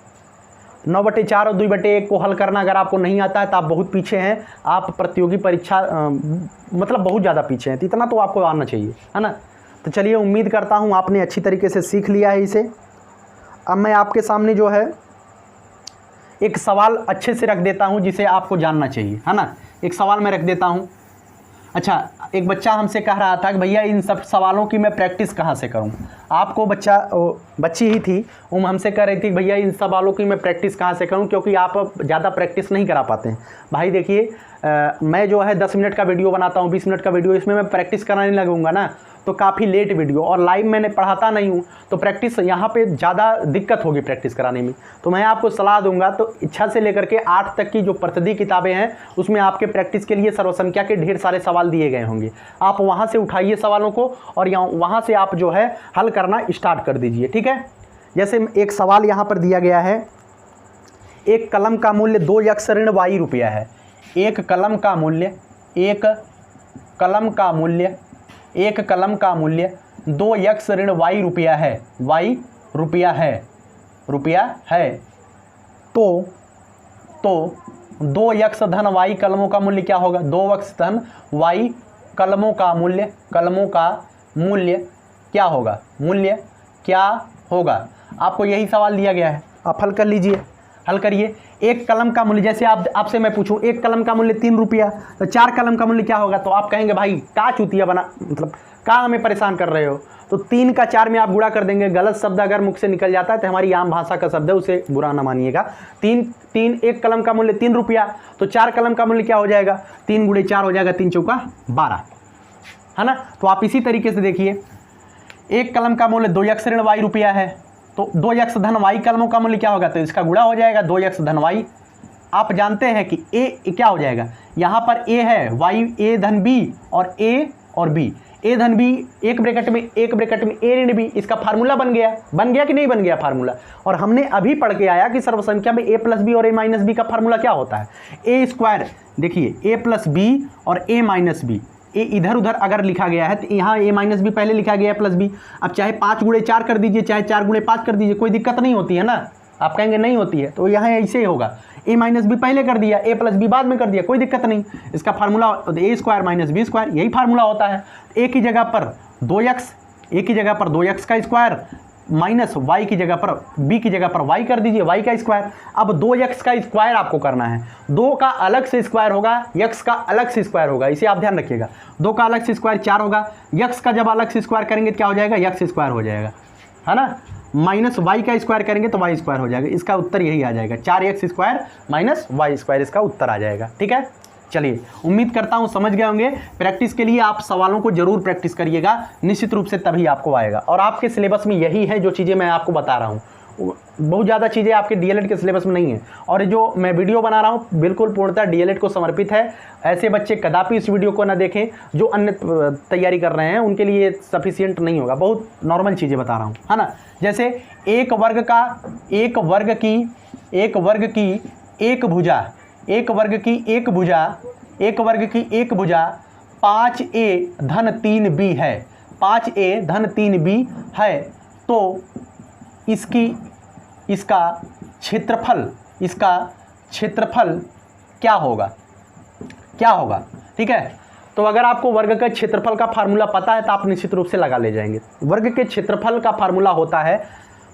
9/4 और 2/1 को हल करना अगर आपको नहीं आता है तो आप बहुत पीछे हैं, आप प्रतियोगी परीक्षा मतलब बहुत ज़्यादा पीछे हैं, तो इतना तो आपको आना चाहिए, है ना। तो चलिए, उम्मीद करता हूँ आपने अच्छी तरीके से सीख लिया है इसे। अब मैं आपके सामने जो है एक सवाल अच्छे से रख देता हूँ जिसे आपको जानना चाहिए, है ना। एक सवाल मैं रख देता हूँ। अच्छा, एक बच्चा हमसे कह रहा था कि भैया इन सब सवालों की मैं प्रैक्टिस कहाँ से करूँ? आपको बच्ची ही थी, वो हमसे कह रही थी भैया इन सवालों की मैं प्रैक्टिस कहाँ से करूँ, क्योंकि आप ज़्यादा प्रैक्टिस नहीं करा पाते हैं। भाई देखिए, मैं जो है 10 मिनट का वीडियो बनाता हूँ, 20 मिनट का वीडियो, इसमें मैं प्रैक्टिस कराने लगूंगा ना तो काफ़ी लेट वीडियो, और लाइव मैंने पढ़ाता नहीं हूँ तो प्रैक्टिस यहाँ पे ज़्यादा दिक्कत होगी प्रैक्टिस कराने में। तो मैं आपको सलाह दूंगा, तो इच्छा से लेकर के 8 तक की जो प्रतिदिन किताबें हैं उसमें आपके प्रैक्टिस के लिए सर्वसंख्या के ढेर सारे सवाल दिए गए होंगे। आप वहाँ से उठाइए सवालों को और वहाँ से आप जो है हल करना स्टार्ट कर दीजिए, ठीक है। जैसे एक सवाल यहाँ पर दिया गया है, एक कलम का मूल्य 2x ऋण y रुपया है। एक कलम का मूल्य 2x ऋण y रुपया है, y रुपया है। तो 2x धन y कलमों का मूल्य क्या होगा? 2x धन y कलमों का मूल्य क्या होगा? मूल्य क्या होगा? आपको यही सवाल दिया गया है, आप हल कर लीजिए, हल करिए। एक कलम का मूल्य, जैसे आपसे मैं पूछूं एक कलम का मूल्य 3 रुपया, तो 4 कलम का मूल्य क्या होगा? तो आप कहेंगे भाई का चूतिया बना, मतलब का हमें परेशान कर रहे हो। तो 3 का 4 में आप गुणा कर देंगे। गलत शब्द अगर मुख से निकल जाता है तो हमारी आम भाषा का शब्द है, उसे बुरा ना मानिएगा। एक कलम का मूल्य 3 रुपया, तो 4 कलम का मूल्य क्या हो जाएगा? 3 गुणे 4 हो जाएगा, 3 चौका 12, है ना। तो आप इसी तरीके से देखिए, एक कलम का मूल्य 2x ऋण y रुपया है, तो 2x धन y कलमों का मूल्य क्या होगा? तो इसका गुणा हो जाएगा 2x धन y। आप जानते हैं कि a क्या हो जाएगा, यहाँ पर a है, y a धन b और a और b, a धन b एक ब्रैकेट में a ऋण b, इसका फार्मूला बन गया कि नहीं बन गया फार्मूला। और हमने अभी पढ़ के आया कि सर्वसंख्या में a प्लस बी और a माइनस बी का फार्मूला क्या होता है? a स्क्वायर, देखिए a प्लस बी और a माइनस बी, ए इधर उधर अगर लिखा गया है तो यहाँ a माइनस बी पहले लिखा गया है प्लस बी। अब चाहे 5 गुणे 4 कर दीजिए, चाहे 4 गुणे 5 कर दीजिए, कोई दिक्कत नहीं होती है ना। आप कहेंगे नहीं होती है, तो यहाँ ऐसे ही होगा, a माइनस बी पहले कर दिया, a प्लस बी बाद में कर दिया, कोई दिक्कत नहीं। इसका formula a square minus B square, यही फार्मूला होता है। a की जगह पर 2x का स्क्वायर माइनस y की जगह पर b की जगह पर y कर दीजिए, y का स्क्वायर। अब 2x का स्क्वायर आपको करना है, 2 का अलग से स्क्वायर होगा, x का अलग से स्क्वायर होगा, इसे आप ध्यान रखिएगा। 2 का अलग से स्क्वायर 4 होगा, x का जब अलग से स्क्वायर करेंगे तो क्या हो जाएगा? x स्क्वायर हो जाएगा, है ना। माइनस y का स्क्वायर करेंगे तो y स्क्वायर हो जाएगा। इसका उत्तर यही आ जाएगा, 4x square minus y square, इसका उत्तर आ जाएगा, ठीक है। चलिए, उम्मीद करता हूं समझ गए होंगे। प्रैक्टिस के लिए आप सवालों को जरूर प्रैक्टिस करिएगा, निश्चित रूप से तभी आपको आएगा। और आपके सिलेबस में यही है जो चीज़ें मैं आपको बता रहा हूं, बहुत ज़्यादा चीज़ें आपके डीएलएड के सिलेबस में नहीं है। और जो मैं वीडियो बना रहा हूं बिल्कुल पूर्णतः डीएलएड को समर्पित है। ऐसे बच्चे कदापि इस वीडियो को ना देखें जो अन्य तैयारी कर रहे हैं, उनके लिए सफिशियंट नहीं होगा। बहुत नॉर्मल चीज़ें बता रहा हूँ, है ना। जैसे एक वर्ग की एक भुजा 5a धन 3b है, 5a धन 3b है, तो इसका क्षेत्रफल क्या होगा? ठीक है। तो अगर आपको वर्ग के क्षेत्रफल का फार्मूला पता है तो आप निश्चित रूप से लगा ले जाएंगे। वर्ग के क्षेत्रफल का फार्मूला होता है,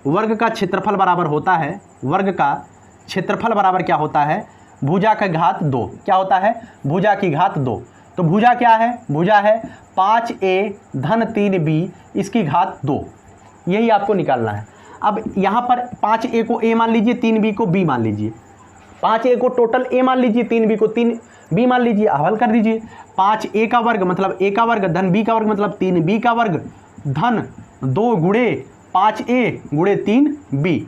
वर्ग का क्षेत्रफल बराबर क्या होता है? भुजा का घात 2। क्या होता है? भुजा की घात 2। तो भुजा क्या है? भुजा है 5a धन 3b इसकी घात 2, यही आपको निकालना है। अब यहाँ पर 5a को a मान लीजिए, 3b को b मान लीजिए। 5a को टोटल a मान लीजिए, 3b को 3b मान लीजिए, हल कर दीजिए। 5a का वर्ग मतलब a का वर्ग धन b का वर्ग मतलब 3b का वर्ग धन 2 गुणे 5a गुणे 3b।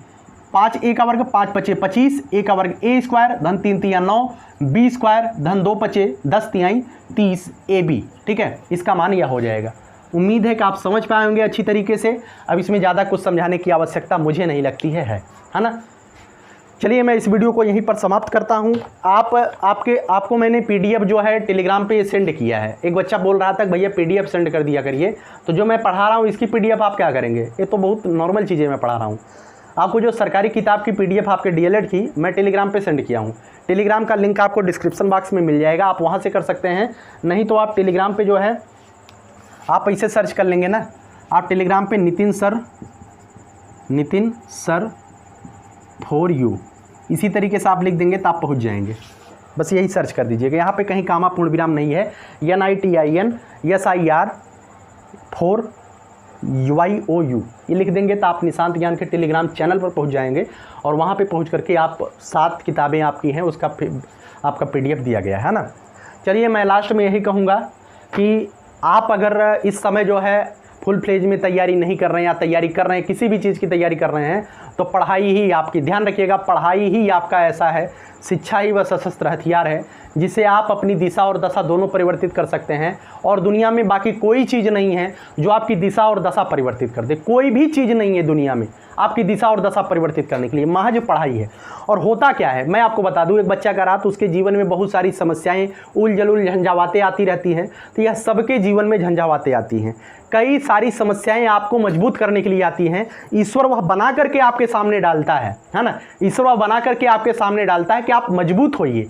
5a का वर्ग 5 पचे 25, a का वर्ग a स्क्वायर धन 3 तिया 9, b स्क्वायर धन 2 पचे 10 तिहाई 30 ab। ठीक है, इसका मान यह हो जाएगा। उम्मीद है कि आप समझ पाए होंगे अच्छी तरीके से। अब इसमें ज़्यादा कुछ समझाने की आवश्यकता मुझे नहीं लगती है ना। चलिए मैं इस वीडियो को यहीं पर समाप्त करता हूं। आपको मैंने पीडीएफ जो है टेलीग्राम पे सेंड किया है। एक बच्चा बोल रहा था कि भैया पीडीएफ सेंड कर दिया करिए, तो जो मैं पढ़ा रहा हूं इसकी पीडीएफ आप क्या करेंगे? ये तो बहुत नॉर्मल चीज़ें मैं पढ़ा रहा हूँ। आपको जो सरकारी किताब की पीडीएफ आपके डीएलएड की मैं टेलीग्राम पे सेंड किया हूँ। टेलीग्राम का लिंक आपको डिस्क्रिप्शन बॉक्स में मिल जाएगा, आप वहाँ से कर सकते हैं। नहीं तो आप टेलीग्राम पे जो है आप ऐसे सर्च कर लेंगे ना, आप टेलीग्राम पे नितिन सर फॉर यू इसी तरीके से आप लिख देंगे तो आप पहुंच जाएंगे। बस यही सर्च कर दीजिएगा। यहाँ पे कहीं कामा पूर्ण विराम नहीं है। NITIN SIR फॉर YOU ये लिख देंगे तो आप निशांत ज्ञान के टेलीग्राम चैनल पर पहुंच जाएंगे। और वहाँ पे पहुंच करके आप 7 किताबें आपकी हैं, उसका आपका PDF दिया गया है ना। चलिए मैं लास्ट में यही कहूँगा कि आप अगर इस समय जो है फुल फ्लेज में तैयारी नहीं कर रहे हैं या तैयारी कर रहे हैं, किसी भी चीज़ की तैयारी कर रहे हैं, तो पढ़ाई ही आपकी, ध्यान रखिएगा, पढ़ाई ही आपका ऐसा है, शिक्षा ही वह सशस्त्र हथियार है जिसे आप अपनी दिशा और दशा दोनों परिवर्तित कर सकते हैं। और दुनिया में बाकी कोई चीज़ नहीं है जो आपकी दिशा और दशा परिवर्तित कर दे। कोई भी चीज़ नहीं है दुनिया में आपकी दिशा और दशा परिवर्तित करने के लिए, महज पढ़ाई है। और होता क्या है मैं आपको बता दूं, एक बच्चा का रात उसके जीवन में बहुत सारी समस्याएं, उलझुल झंझावातें आती रहती हैं। तो यह सबके जीवन में झंझावातें आती हैं, कई सारी समस्याएं आपको मजबूत करने के लिए आती हैं। ईश्वर वह बना करके आपके सामने डालता है ना, ईश्वर वह बना करके आपके सामने डालता है कि आप मजबूत होइए।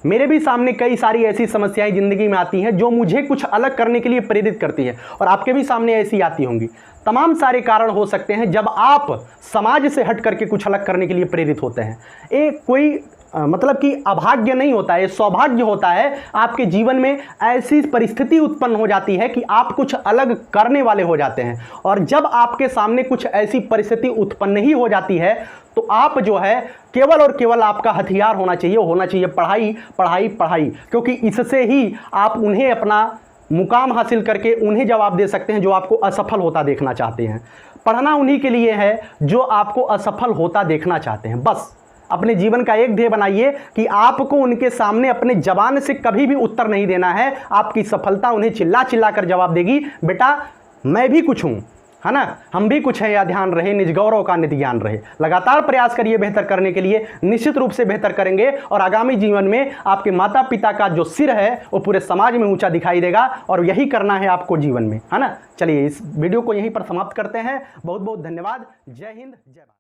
मेरे भी सामने कई सारी ऐसी समस्याएं ज़िंदगी में आती हैं जो मुझे कुछ अलग करने के लिए प्रेरित करती है, और आपके भी सामने ऐसी आती होंगी। तमाम सारे कारण हो सकते हैं जब आप समाज से हट करके कुछ अलग करने के लिए प्रेरित होते हैं। एक कोई मतलब कि अभाग्य नहीं होता है, सौभाग्य होता है। आपके जीवन में ऐसी परिस्थिति उत्पन्न हो जाती है कि आप कुछ अलग करने वाले हो जाते हैं। और जब आपके सामने कुछ ऐसी परिस्थिति उत्पन्न ही हो जाती है तो आप जो है केवल और केवल आपका हथियार होना चाहिए पढ़ाई, पढ़ाई, पढ़ाई। क्योंकि इससे ही आप उन्हें अपना मुकाम हासिल करके उन्हें जवाब दे सकते हैं जो आपको असफल होता देखना चाहते हैं। पढ़ना उन्हीं के लिए है जो आपको असफल होता देखना चाहते हैं। बस अपने जीवन का एक ध्येय बनाइए कि आपको उनके सामने अपने जबान से कभी भी उत्तर नहीं देना है। आपकी सफलता उन्हें चिल्ला चिल्ला कर जवाब देगी, बेटा मैं भी कुछ हूं, है ना, हम भी कुछ है, या ध्यान रहे, निज गौरव का नित्य ज्ञान रहे। लगातार प्रयास करिए बेहतर करने के लिए, निश्चित रूप से बेहतर करेंगे और आगामी जीवन में आपके माता पिता का जो सिर है वो पूरे समाज में ऊंचा दिखाई देगा। और यही करना है आपको जीवन में, है ना। चलिए इस वीडियो को यहीं पर समाप्त करते हैं। बहुत बहुत धन्यवाद। जय हिंद, जय भारत।